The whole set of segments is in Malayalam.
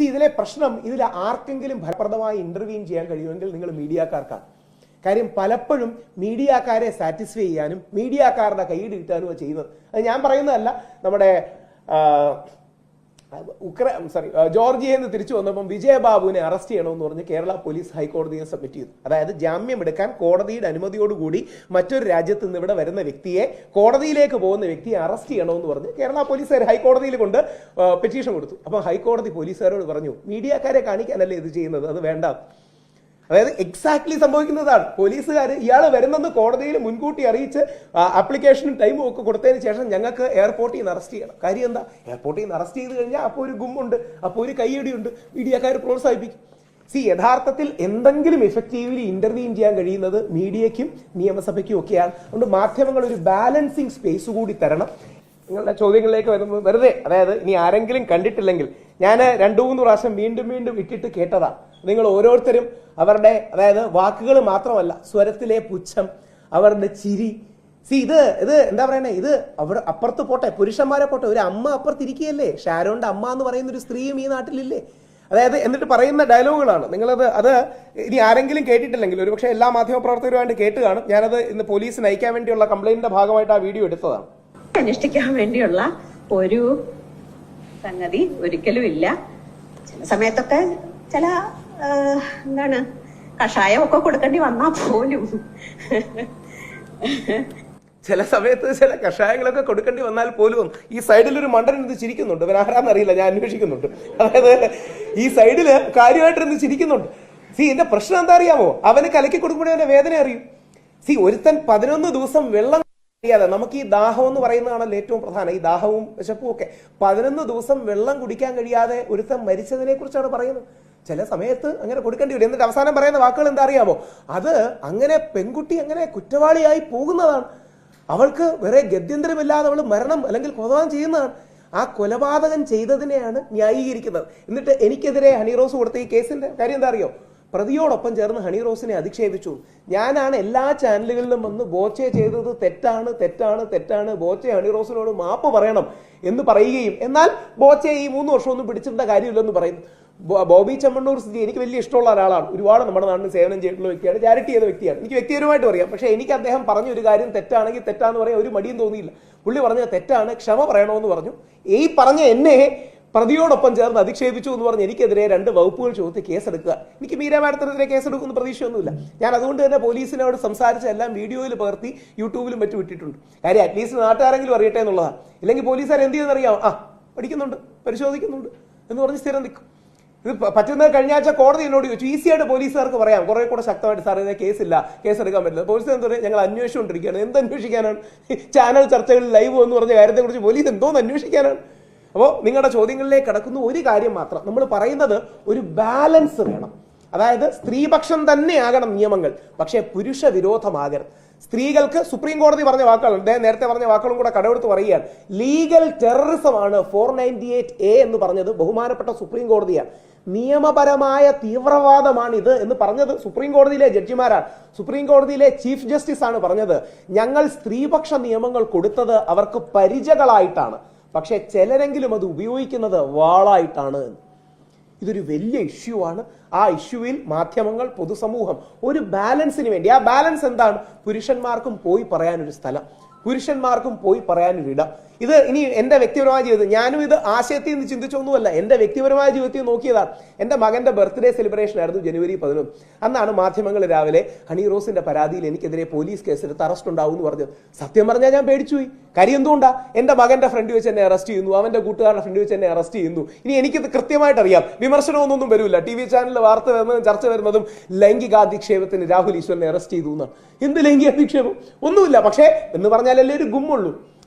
ഇതിലെ പ്രശ്നം ഇതിൽ ആർക്കെങ്കിലും ഫലപ്രദമായി ഇന്റർവ്യൂ ചെയ്യാൻ കഴിയുമെങ്കിൽ നിങ്ങൾ മീഡിയക്കാർക്കാണ്. കാര്യം പലപ്പോഴും മീഡിയക്കാരെ സാറ്റിസ്ഫൈ ചെയ്യാനും മീഡിയക്കാരുടെ കൈയ്യിൽ കിട്ടാനും ചെയ്യുന്നത്. അത് ഞാൻ പറയുന്നതല്ല. നമ്മുടെ ജോർജിയയിൽ നിന്ന് തിരിച്ചു വന്നപ്പം വിജയബാബുവിനെ അറസ്റ്റ് ചെയ്യണമെന്ന് പറഞ്ഞ് കേരള പോലീസ് ഹൈക്കോടതിയെ സബ്മിറ്റ് ചെയ്തു. അതായത് ജാമ്യമെടുക്കാൻ കോടതിയുടെ അനുമതിയോടുകൂടി മറ്റൊരു രാജ്യത്ത് നിന്ന് ഇവിടെ വരുന്ന വ്യക്തിയെ, കോടതിയിലേക്ക് പോകുന്ന വ്യക്തിയെ അറസ്റ്റ് ചെയ്യണമെന്ന് പറഞ്ഞ് കേരള പോലീസുകാർ ഹൈക്കോടതിയിൽ കൊണ്ട് പെറ്റീഷൻ കൊടുത്തു. അപ്പം ഹൈക്കോടതി പോലീസുകാരോട് പറഞ്ഞു, മീഡിയക്കാരെ കാണിക്കാനല്ലേ ഇത് ചെയ്യുന്നത്, അത് വേണ്ട. അതായത് എക്സാക്ട്ലി സംഭവിക്കുന്നതാണ്. പോലീസുകാർ ഇയാൾ വരുന്നെന്ന് കോടതിയിൽ മുൻകൂട്ടി അറിയിച്ച് ആപ്ലിക്കേഷനും ടൈമും ഒക്കെ കൊടുത്തതിന് ശേഷം ഞങ്ങൾക്ക് എയർപോർട്ടിൽ നിന്ന് അറസ്റ്റ് ചെയ്യണം. കാര്യം എന്താ? എയർപോർട്ടിൽ നിന്ന് അറസ്റ്റ് ചെയ്ത് കഴിഞ്ഞാൽ അപ്പോൾ ഒരു ഗുമ്മുണ്ട്, അപ്പോൾ ഒരു കയ്യടിയുണ്ട്, മീഡിയക്കാർ പ്രോത്സാഹിപ്പിക്കും. യഥാർത്ഥത്തിൽ എന്തെങ്കിലും എഫക്റ്റീവ്ലി ഇന്റർവ്യൂ ചെയ്യാൻ കഴിയുന്നത് മീഡിയയ്ക്കും നിയമസഭയ്ക്കും ഒക്കെയാണ്. അതുകൊണ്ട് മാധ്യമങ്ങൾ ഒരു ബാലൻസിങ് സ്പേസ് കൂടി തരണം. നിങ്ങളുടെ ചോദ്യങ്ങളിലേക്ക് വരുമ്പോൾ വെറുതെ, അതായത് ഇനി ആരെങ്കിലും കണ്ടിട്ടില്ലെങ്കിൽ, ഞാൻ 2-3 പ്രാവശ്യം വീണ്ടും വീണ്ടും ഇട്ടിട്ട് കേട്ടതാ. നിങ്ങൾ ഓരോരുത്തരും അവരുടെ, അതായത് വാക്കുകൾ മാത്രമല്ല, സ്വരത്തിലെ പുച്ഛം, അവരുടെ ചിരി. ഇത് എന്താ പറയണേ, ഇത് അവിടെ അപ്പുറത്ത് പോട്ടെ, പുരുഷന്മാരെ പോട്ടെ, ഒരു അമ്മ അപ്പുറത്തിരിക്കുകയല്ലേ, ഷാരോന്റെ അമ്മ എന്ന് പറയുന്ന ഒരു സ്ത്രീയും ഈ നാട്ടിലില്ലേ. അതായത് എന്നിട്ട് പറയുന്ന ഡയലോഗുകളാണ്. അത് ഇനി ആരെങ്കിലും കേട്ടിട്ടില്ലെങ്കിൽ, ഒരുപക്ഷെ എല്ലാ മാധ്യമപ്രവർത്തകരുമായിട്ട് കേട്ട് കാണും. ഞാനത് ഇന്ന് പോലീസിന് അയക്കാൻ വേണ്ടിയുള്ള കംപ്ലൈന്റിന്റെ ഭാഗമായിട്ട് ആ വീഡിയോ എടുത്തതാണ്. അനുഷ്ഠിക്കാൻ വേണ്ടിയുള്ള ഒരു സംഗതി ഒരിക്കലും ഇല്ല. ചില സമയത്തൊക്കെ ചില കഷായം ഒക്കെ കൊടുക്കേണ്ടി വന്നാ പോലും, ചില സമയത്ത് ചില കഷായങ്ങളൊക്കെ കൊടുക്കേണ്ടി വന്നാൽ പോലും ഈ സൈഡിൽ ഒരു മണ്ടൻ ഇത് ചിരിക്കുന്നുണ്ട്. ഇവനാരാന്ന് അറിയില്ല, ഞാൻ അന്വേഷിക്കുന്നുണ്ട്. അതായത് ഈ സൈഡില് കാര്യമായിട്ടിരുന്ന് ചിരിക്കുന്നുണ്ട്. എന്റെ പ്രശ്നം എന്താ അറിയാമോ? അവന് കലക്കി കൊടുക്കുമ്പോഴേ അവന്റെ വേദന അറിയും. ഒരുത്തൻ 11 ദിവസം വെള്ളം അറിയാതെ, നമുക്ക് ഈ ദാഹം എന്ന് പറയുന്നതാണല്ലോ ഏറ്റവും പ്രധാനം, ഈ ദാഹവും വിശപ്പും ഒക്കെ. 11 ദിവസം വെള്ളം കുടിക്കാൻ കഴിയാതെ ഒരുത്തൻ മരിച്ചതിനെ കുറിച്ചാണ് പറയുന്നത്. ചില സമയത്ത് അങ്ങനെ കൊടുക്കേണ്ടി വരും. എന്നിട്ട് അവസാനം പറയുന്ന വാക്കുകൾ എന്താ അറിയാമോ? അത് അങ്ങനെ പെൺകുട്ടി അങ്ങനെ കുറ്റവാളിയായി പോകുന്നതാണ്, അവൾക്ക് വേറെ ഗത്യന്തരമില്ലാതെ അവൾ മരണം അല്ലെങ്കിൽ കൊലപാതകം ചെയ്യുന്നതാണ്. ആ കൊലപാതകം ചെയ്തതിനെയാണ് ന്യായീകരിക്കുന്നത്. എന്നിട്ട് എനിക്കെതിരെ ഹണി റോസ് കൊടുത്ത ഈ കേസിന്റെ കാര്യം എന്താ അറിയോ? പ്രതിയോടൊപ്പം ചേർന്ന് ഹണി റോസിനെ അധിക്ഷേപിച്ചു. ഞാനാണ് എല്ലാ ചാനലുകളിലും വന്ന് ബോച്ചെ ചെയ്തത് തെറ്റാണ് തെറ്റാണ് തെറ്റാണ്, ബോച്ചെ ഹണി റോസിനോട് മാപ്പ് പറയണം എന്ന് പറയുകയും, എന്നാൽ ബോച്ചെ ഈ 3 വർഷമൊന്നും പിടിച്ചിരുന്ന കാര്യമില്ലെന്ന് പറയുന്നു. ബോബി ചെമ്മണ്ണൂർ എനിക്ക് വലിയ ഇഷ്ടമുള്ള ഒരാളാണ്. ഒരുപാട് നമ്മുടെ നാട്ടിൽ സേവനം ചെയ്തിട്ടുള്ള വ്യക്തിയാണ്, ചാരിറ്റി ചെയ്ത വ്യക്തിയാണ്. എനിക്ക് വ്യക്തിപരമായിട്ട് അറിയാം. പക്ഷേ എനിക്ക് അദ്ദേഹം പറഞ്ഞ ഒരു കാര്യം തെറ്റാണെങ്കിൽ തെറ്റാന്ന് പറയാൻ ഒരു മടിയും തോന്നിയില്ല. പുള്ളി പറഞ്ഞത് തെറ്റാണ്, ക്ഷമ പറയണമെന്ന് പറഞ്ഞു. ഈ പറഞ്ഞ എന്നെ പ്രതിയോടൊപ്പം ചേർന്ന് അധിക്ഷേപിച്ചു എന്ന് പറഞ്ഞ് എനിക്കെതിരെ 2 വകുപ്പുകൾ ചുമത്തി കേസെടുക്കുക. എനിക്ക് മീര മാഡത്തിനെതിരെ കേസെടുക്കുന്ന പ്രതീക്ഷയൊന്നുമില്ല. ഞാൻ അതുകൊണ്ട് തന്നെ പോലീസിനോട് സംസാരിച്ച എല്ലാം വീഡിയോയിൽ പകർത്തി യൂട്യൂബിലും മറ്റും ഇട്ടിട്ടുണ്ട്. കാര്യം അറ്റ്ലീസ്റ്റ് നാട്ടുകാരെങ്കിലും അറിയട്ടെ എന്നുള്ളതാണ്. ഇല്ലെങ്കിൽ പോലീസുകാർ എന്ത് ചെയ്യുന്നറിയാം, പഠിക്കുന്നുണ്ട്, പരിശോധിക്കുന്നുണ്ട് എന്ന് പറഞ്ഞ് സ്ഥിരം നിൽക്കും. ഇത് പറ്റുന്നത് കഴിഞ്ഞ ആഴ്ച കോടതി എന്നോട് ചോദിച്ചു. ഈസിയായിട്ട് പോലീസുകാർക്ക് പറയാം, കുറെ കൂടെ ശക്തമായിട്ട് സാർ ഇതിനെ കേസില്ല, കേസെടുക്കാൻ പറ്റില്ല. പോലീസ് എന്താ പറയുക, ഞങ്ങൾ അന്വേഷിച്ചുകൊണ്ടിരിക്കുകയാണ്. എന്ത് അന്വേഷിക്കാനാണ്? ചാനൽ ചർച്ചകളിൽ ലൈവ് എന്ന് പറഞ്ഞ കാര്യത്തെക്കുറിച്ച് പോലീസ് എന്തോന്ന് അന്വേഷിക്കാനാണ്? അപ്പോൾ നിങ്ങളുടെ ചോദ്യങ്ങളിലേക്ക് കടക്കുന്ന ഒരു കാര്യം മാത്രം, നമ്മൾ പറയുന്നത് ഒരു ബാലൻസ് വേണം. അതായത് സ്ത്രീപക്ഷം തന്നെ ആകണം നിയമങ്ങൾ, പക്ഷേ പുരുഷ വിരോധമാകരുത്. സ്ത്രീകൾക്ക് സുപ്രീം കോടതി പറഞ്ഞ വാക്കുകളുണ്ട്, നേരത്തെ പറഞ്ഞ വാക്കുകളും കൂടെ കടമെടുത്ത് പറയുകയാണ്. ലീഗൽ ടെററിസമാണ് 498A എന്ന് പറഞ്ഞത് ബഹുമാനപ്പെട്ട സുപ്രീം കോടതിയാണ്. നിയമപരമായ തീവ്രവാദമാണിത് എന്ന് പറഞ്ഞത് സുപ്രീം കോടതിയിലെ ജഡ്ജിമാരാണ്. സുപ്രീം കോടതിയിലെ ചീഫ് ജസ്റ്റിസ് ആണ് പറഞ്ഞത്. ഞങ്ങൾ സ്ത്രീപക്ഷ നിയമങ്ങൾ കൊടുത്തത് അവർക്ക് പരിചകളായിട്ടാണ്, പക്ഷെ ചിലരെങ്കിലും അത് ഉപയോഗിക്കുന്നത് വാളായിട്ടാണ്. ഇതൊരു വലിയ ഇഷ്യൂ ആണ്. ആ ഇഷ്യൂവിൽ മാധ്യമങ്ങൾ, പൊതുസമൂഹം ഒരു ബാലൻസിന് വേണ്ടി, ആ ബാലൻസ് എന്താണ്? പുരുഷന്മാർക്കും പോയി പറയാനൊരു സ്ഥലം, പുരുഷന്മാർക്കും പോയി പറയാനൊരിടം. ഇത് ഇനി എൻ്റെ വ്യക്തിപരമായ ജീവിതം, ഞാനും ഇത് ആശയത്തിൽ നിന്ന് ചിന്തിച്ചൊന്നുമല്ല, എൻ്റെ വ്യക്തിപരമായ ജീവിതത്തിൽ നോക്കിയതാണ്. എൻ്റെ മകൻ്റെ ബർത്ത്ഡേ സെലിബ്രേഷൻ ആയിരുന്നു ജനുവരി 11. അന്നാണ് മാധ്യമങ്ങൾ രാവിലെ ഹണി റോസിന്റെ പരാതിയിൽ എനിക്കെതിരെ പോലീസ് കേസെടുത്ത് അറസ്റ്റ് ഉണ്ടാവും എന്ന് പറഞ്ഞത്. സത്യം പറഞ്ഞാൽ ഞാൻ പേടിച്ചുപോയി. കാര്യം എന്തുകൊണ്ടാ? എൻ്റെ മകൻ്റെ ഫ്രണ്ട് വെച്ച് എന്നെ അറസ്റ്റ് ചെയ്യുന്നു, അവൻ്റെ കൂട്ടുകാരുടെ ഫ്രണ്ട് വെച്ച് എന്നെ അറസ്റ്റ് ചെയ്യുന്നു. ഇനി എനിക്കിത് കൃത്യമായിട്ട് അറിയാം, വിമർശനമൊന്നും വരില്ല. TV ചാനലിൽ വാർത്ത വരുന്നതും ചർച്ച വരുന്നതും ലൈംഗികാധിക്ഷേപത്തിന് രാഹുൽ ഈശ്വരനെ അറസ്റ്റ് ചെയ്തു എന്നാണ്. എന്ത് ലൈംഗികാധിക്ഷേപം? ഒന്നുമില്ല. പക്ഷേ എന്ന് പറഞ്ഞാലല്ലേ ഒരു ഗുമ്മുള്ളൂ.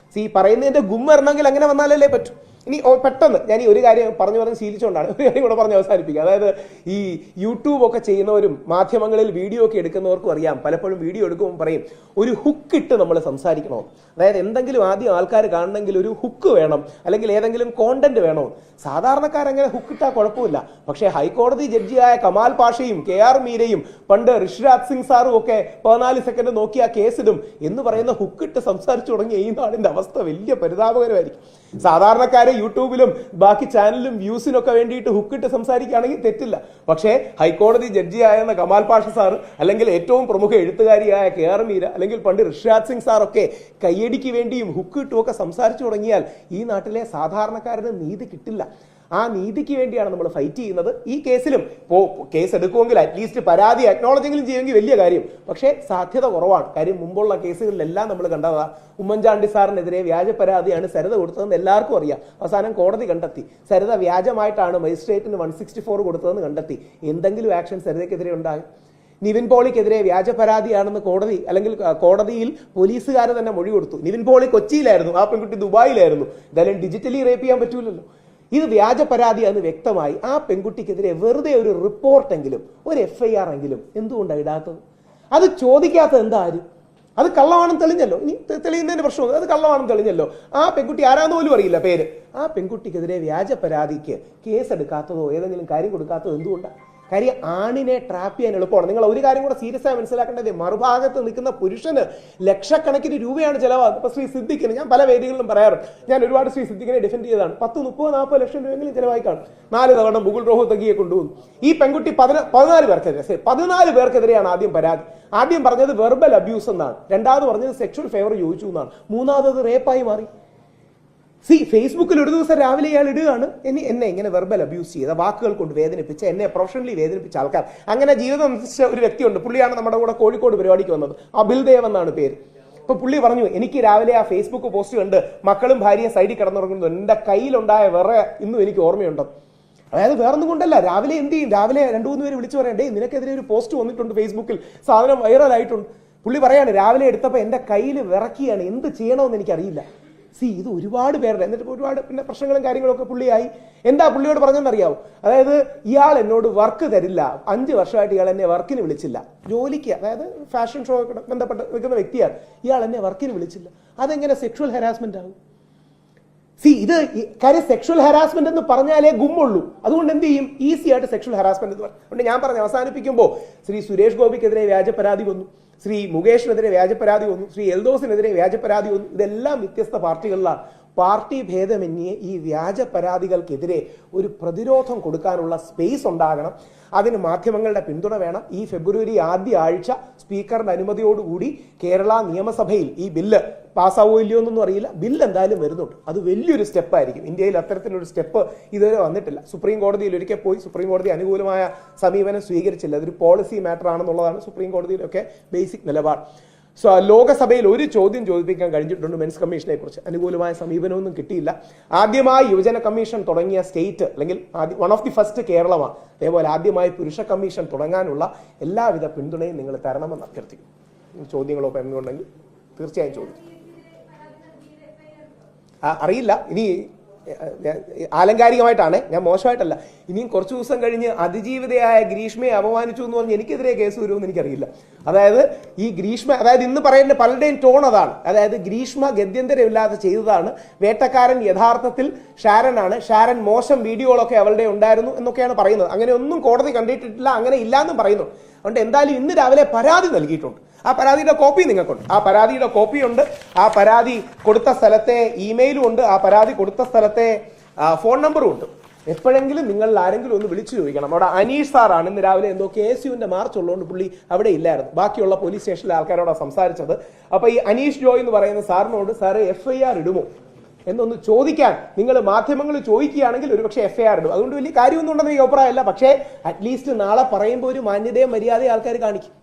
പറയുന്നതിന്റെ ഗും വരണമെങ്കിൽ അങ്ങനെ വന്നാലല്ലേ പറ്റൂ. ഇനി പെട്ടെന്ന് ഞാൻ ഈ ഒരു കാര്യം പറഞ്ഞു ശീലിച്ചുകൊണ്ടാണ് ഒരു കാര്യം കൂടെ പറഞ്ഞ് അവസാനിപ്പിക്കുക. അതായത് ഈ യൂട്യൂബ് ഒക്കെ ചെയ്യുന്നവരും മാധ്യമങ്ങളിൽ വീഡിയോ ഒക്കെ എടുക്കുന്നവർക്കും അറിയാം, പലപ്പോഴും വീഡിയോ എടുക്കുമ്പോൾ പറയും ഒരു ഹുക്ക് ഇട്ട് നമ്മൾ സംസാരിക്കണോ. അതായത് എന്തെങ്കിലും ആദ്യം ആൾക്കാർ കാണണമെങ്കിൽ ഒരു ഹുക്ക് വേണം, അല്ലെങ്കിൽ ഏതെങ്കിലും കോണ്ടന്റ് വേണോ. സാധാരണക്കാരങ്ങനെ ഹുക്കിട്ടാൽ കുഴപ്പമില്ല. പക്ഷേ ഹൈക്കോടതി ജഡ്ജിയായ കമാൽ പാഷയും KR മീരയും പണ്ട് ഋഷിരാജ് സിംഗ് സാറും ഒക്കെ 14 സെക്കൻഡ് നോക്കി ആ കേസിടും എന്ന് പറയുന്ന ഹുക്കിട്ട് സംസാരിച്ചു തുടങ്ങിയ ഈ നാടിന്റെ അവസ്ഥ വലിയ പരിതാപകരമായിരിക്കും. സാധാരണക്കാരെ യൂട്യൂബിലും ബാക്കി ചാനലിലും വ്യൂസിനൊക്കെ വേണ്ടിയിട്ട് ഹുക്കിട്ട് സംസാരിക്കുകയാണെങ്കിൽ തെറ്റില്ല. പക്ഷേ ഹൈക്കോടതി ജഡ്ജിയായിരുന്ന കമാൽ പാഷ സാർ, അല്ലെങ്കിൽ ഏറ്റവും പ്രമുഖ എഴുത്തുകാരിയായ KR മീര, അല്ലെങ്കിൽ പണ്ട് ഋഷിരാജ് സിംഗ് സാറൊക്കെ കയ്യടിക്ക് വേണ്ടിയും ഹുക്കിട്ടും ഒക്കെ സംസാരിച്ചു തുടങ്ങിയാൽ ഈ നാട്ടിലെ സാധാരണക്കാരന് നീതി കിട്ടില്ല. ആ നീതിക്ക് വേണ്ടിയാണ് നമ്മൾ ഫൈറ്റ് ചെയ്യുന്നത്. ഈ കേസിലും കേസ് എടുക്കുമെങ്കിൽ അറ്റ്ലീസ്റ്റ് പരാതി അക്നോളജെങ്കിലും ചെയ്യുമെങ്കിൽ വലിയ കാര്യം. പക്ഷേ സാധ്യത കുറവാണ്. കാര്യം മുമ്പുള്ള കേസുകളിലെല്ലാം നമ്മൾ കണ്ടതാ, ഉമ്മൻചാണ്ടി സാറിനെതിരെ വ്യാജ പരാതിയാണ് സരിത കൊടുത്തതെന്ന് എല്ലാവർക്കും അറിയാം. അവസാനം കോടതി കണ്ടെത്തി സരിത വ്യാജമായിട്ടാണ് മജിസ്ട്രേറ്റിന് 164 കൊടുത്തതെന്ന് കണ്ടെത്തി. എന്തെങ്കിലും ആക്ഷൻ സരിതയ്ക്കെതിരെ ഉണ്ടാകും. നിവിൻ പോളിക്കെതിരെ വ്യാജ പരാതിയാണെന്ന് കോടതിയിൽ പോലീസുകാർ തന്നെ മൊഴി കൊടുത്തു. നിവിൻ പോളി കൊച്ചിയിലായിരുന്നു, ആ പെൺകുട്ടി ദുബായിലായിരുന്നു. എന്തായാലും ഡിജിറ്റലി റേപ്പ് ചെയ്യാൻ പറ്റൂലല്ലോ. ഇത് വ്യാജ പരാതിയാണെന്ന് വ്യക്തമായി. ആ പെൺകുട്ടിക്കെതിരെ വെറുതെ ഒരു റിപ്പോർട്ടെങ്കിലും, ഒരു FIR എങ്കിലും എന്തുകൊണ്ടാണ് ഇടാത്തത്? അത് ചോദിക്കാത്തത് എന്താ? അത് കള്ളമാണെന്ന് തെളിഞ്ഞല്ലോ. ഇനി തെളിയുന്നതിന്റെ പ്രശ്നം, അത് കള്ളമാണെന്ന് തെളിഞ്ഞല്ലോ. ആ പെൺകുട്ടി ആരാന്ന് പോലും അറിയില്ല പേര്. ആ പെൺകുട്ടിക്കെതിരെ വ്യാജ പരാതിക്ക് കേസെടുക്കാത്തതോ ഏതെങ്കിലും കാര്യം കൊടുക്കാത്തതോ എന്തുകൊണ്ടാണ്? കാര്യം ആണിനെ ട്രാപ്പ് ചെയ്യാൻ എളുപ്പമാണ്. നിങ്ങൾ ഒരു കാര്യം കൂടെ സീരിയസ് ആയി മനസ്സിലാക്കേണ്ടത്, മറുഭാഗത്ത് നിൽക്കുന്ന പുരുഷന് ലക്ഷക്കണക്കിന് രൂപയാണ് ചിലവാകുന്നത്. ഇപ്പൊ ശ്രീ സിദ്ദിഖിന്, ഞാൻ പല വേദികളിലും പറയാറുണ്ട്, ഞാൻ ഒരുപാട് ശ്രീ സിദ്ദിഖിനെ ഡിഫെൻഡ് ചെയ്തതാണ്. 10, 30, 40 ലക്ഷം രൂപയെങ്കിലും ചിലവായി കാണും. 4 തവണ മുകുൾ റോഹത്തഗിയെ കൊണ്ടുപോകുന്നു. ഈ പെൺകുട്ടി 14 പേർക്കെതിരെയാണ് ആദ്യം പരാതി. ആദ്യം പറഞ്ഞത് വെർബൽ അബ്യൂസ് എന്നാണ്, രണ്ടാമത് പറഞ്ഞത് സെക്ഷൽ ഫേവർ ചോദിച്ചു എന്നാണ്, മൂന്നാമത് റേപ്പായി മാറി. ഫേസ്ബുക്കിൽ ഒരു ദിവസം രാവിലെ ഇയാൾ ഇടുകയാണ്, എന്നെ ഇങ്ങനെ വെർബൽ അബ്യൂസ് ചെയ്ത, വാക്കുകൾ കൊണ്ട് വേദനിപ്പിച്ച, എന്നെ പ്രൊഫഷണലി വേദനിപ്പിച്ച ആൾക്കാർ. അങ്ങനെ ജീവിതം നശിച്ച ഒരു വ്യക്തിയുണ്ട്. പുള്ളിയാണ് നമ്മുടെ കൂടെ കോഴിക്കോട് പരിപാടിക്ക് വന്നത്. അബിൽ ദേവ് എന്നാണ് പേര്. അപ്പൊ പുള്ളി പറഞ്ഞു, എനിക്ക് രാവിലെ ആ ഫേസ്ബുക്ക് പോസ്റ്റ് കണ്ട് മക്കളും ഭാര്യയും സൈഡിൽ കിടന്നുറങ്ങുന്നു, എന്റെ കയ്യിലുണ്ടായ ഇന്നും എനിക്ക് ഓർമ്മയുണ്ട്. അതായത് വേറൊന്നും കൊണ്ടല്ല, രാവിലെ എന്ത് ചെയ്യും, രാവിലെ 2-3 പേര് വിളിച്ചു പറയണ്ടേ നിനക്കെതിരെ ഒരു പോസ്റ്റ് വന്നിട്ടുണ്ട് ഫേസ്ബുക്കിൽ, സാധനം വൈറലായിട്ടുണ്ട്. പുള്ളി പറയാണ്, രാവിലെ എടുത്തപ്പോൾ എന്റെ കയ്യിൽ വിറക്കിയാണ്, എന്ത് ചെയ്യണമെന്ന് എനിക്കറിയില്ല. ഇത് ഒരുപാട് പേരുടെ, എന്നിട്ട് ഒരുപാട് പിന്നെ പ്രശ്നങ്ങളും കാര്യങ്ങളൊക്കെ പുള്ളിയായി. എന്താ പുള്ളിയോട് പറഞ്ഞെന്നറിയാവോ? അതായത് ഇയാൾ എന്നോട് വർക്ക് തരില്ല, 5 വർഷമായിട്ട് ഇയാൾ എന്നെ വർക്കിന് വിളിച്ചില്ല, ജോലിക്ക്, അതായത് ഫാഷൻ ഷോ ബന്ധപ്പെട്ട് നിൽക്കുന്ന വ്യക്തിയാണ്, ഇയാൾ എന്നെ വർക്കിന് വിളിച്ചില്ല. അതെങ്ങനെ സെക്ഷൽ ഹരാസ്മെന്റ് ആകും? ഇത് കാര്യം സെക്ഷൽ ഹരാസ്മെന്റ് എന്ന് പറഞ്ഞാലേ ഗുമ്മുള്ളൂ. അതുകൊണ്ട് എന്ത് ചെയ്യും, ഈസി ആയിട്ട് സെക്ഷൽ ഹരാസ്മെന്റ് എന്ന് പറയും. അതുകൊണ്ട് ഞാൻ പറഞ്ഞ് അവസാനിപ്പിക്കുമ്പോൾ, ശ്രീ സുരേഷ് ഗോപിക്കെതിരെ വ്യാജ പരാതി വന്നു, ശ്രീ മുകേഷിനെതിരെ വ്യാജ പരാതി വന്നു, ശ്രീ എൽദോസിനെതിരെ വ്യാജ പരാതി വന്നു. ഇതെല്ലാം വ്യത്യസ്ത പാർട്ടികളിലാണ്. പാർട്ടി ഭേദമന്യേ ഈ വ്യാജ പരാതികൾക്കെതിരെ ഒരു പ്രതിരോധം കൊടുക്കാനുള്ള സ്പേസ് ഉണ്ടാകണം. അതിന് മാധ്യമങ്ങളുടെ പിന്തുണ വേണം. ഈ ഫെബ്രുവരി ആദ്യ ആഴ്ച സ്പീക്കറുടെ അനുമതിയോടുകൂടി കേരള നിയമസഭയിൽ ഈ ബില്ല് പാസ്സാവോ ഇല്ലയോ എന്നൊന്നും അറിയില്ല, ബില്ല് എന്തായാലും വരുന്നുണ്ട്. അത് വലിയൊരു സ്റ്റെപ്പായിരിക്കും. ഇന്ത്യയിൽ അത്തരത്തിലൊരു സ്റ്റെപ്പ് ഇതുവരെ വന്നിട്ടില്ല. സുപ്രീം കോടതിയിൽ ഒരിക്കൽ പോയി, സുപ്രീം കോടതി അനുകൂലമായ സമീപനം സ്വീകരിച്ചില്ല. അതൊരു പോളിസി മാറ്റർ ആണെന്നുള്ളതാണ് സുപ്രീം കോടതിയിലൊക്കെ ബേസിക് നിലപാട്. ലോകസഭയിൽ ഒരു ചോദ്യം ചോദിപ്പിക്കാൻ കഴിഞ്ഞിട്ടുണ്ട് മെൻസ് കമ്മീഷനെ കുറിച്ച്. അനുകൂലമായ സമീപനമൊന്നും കിട്ടിയില്ല. ആദ്യമായി യുവജന കമ്മീഷൻ തുടങ്ങിയ സ്റ്റേറ്റ്, അല്ലെങ്കിൽ വൺ ഓഫ് ദി ഫസ്റ്റ് കേരളമാണ്. അതേപോലെ ആദ്യമായി പുരുഷ കമ്മീഷൻ തുടങ്ങാനുള്ള എല്ലാവിധ പിന്തുണയും നിങ്ങൾ തരണമെന്ന് അഭ്യർത്ഥിക്കും. ചോദ്യങ്ങളോ പറഞ്ഞുകൊണ്ടെങ്കിൽ തീർച്ചയായും ചോദിക്കും. അറിയില്ല, ഇനി ആലങ്കാരികമായിട്ടാണ്, ഞാൻ മോശമായിട്ടല്ല. ഇനിയും കുറച്ചു ദിവസം കഴിഞ്ഞ് അതിജീവിതയായ ഗ്രീഷ്മയെ അപമാനിച്ചു എന്ന് പറഞ്ഞ് എനിക്കെതിരെ കേസ് വരുമെന്ന് എനിക്കറിയില്ല. അതായത് ഈ ഗ്രീഷ്മ, അതായത് ഇന്ന് പറയുന്ന പലരുടെയും ടോൺ അതാണ്. അതായത് ഗ്രീഷ്മ ഗത്യന്തരമില്ലാതെ ചെയ്തതാണ്, വേട്ടക്കാരൻ യഥാർത്ഥത്തിൽ ഷാരനാണ്, ഷാരൻ മോശം വീഡിയോകളൊക്കെ അവളുടെ ഉണ്ടായിരുന്നു എന്നൊക്കെയാണ് പറയുന്നത്. അങ്ങനെ ഒന്നും കോടതി കണ്ടിട്ടില്ല, അങ്ങനെ ഇല്ലാന്നും പറയുന്നു. അതുകൊണ്ട് എന്തായാലും ഇന്ന് രാവിലെ പരാതി നൽകിയിട്ടുണ്ട്. ആ പരാതിയുടെ കോപ്പി നിങ്ങൾക്കുണ്ട്. ആ പരാതിയുടെ കോപ്പിയുണ്ട്. ആ പരാതി കൊടുത്ത സ്ഥലത്തെ ഇമെയിലും ഉണ്ട്. ആ പരാതി കൊടുത്ത സ്ഥലത്തെ ഫോൺ നമ്പറും ഉണ്ട്. എപ്പോഴെങ്കിലും നിങ്ങൾ ആരെങ്കിലും ഒന്ന് വിളിച്ചു ചോദിക്കണം. അവിടെ അനീഷ് സാറാണ് ഇന്ന് രാവിലെ എന്തോ KSUവിന്റെ മാർച്ച് ഉള്ളതുകൊണ്ട് പുള്ളി അവിടെ ഇല്ലായിരുന്നു. ബാക്കിയുള്ള പോലീസ് സ്റ്റേഷനിലെ ആൾക്കാരോടാണ് സംസാരിച്ചത്. അപ്പൊ ഈ അനീഷ് ജോയ് എന്ന് പറയുന്ന സാറിനോട്, സാറ് FIR ഇടുമോ എന്നൊന്ന് ചോദിക്കാൻ നിങ്ങൾ മാധ്യമങ്ങൾ ചോദിക്കുകയാണെങ്കിൽ ഒരുപക്ഷെ FIR ഇടും. അതുകൊണ്ട് വലിയ കാര്യമൊന്നും ഉണ്ടെന്ന് എനിക്ക് അഭിപ്രായമല്ല. പക്ഷേ അറ്റ്ലീസ്റ്റ് നാളെ പറയുമ്പോൾ ഒരു മാന്യതയും മര്യാദയും ആൾക്കാർ കാണിക്കും.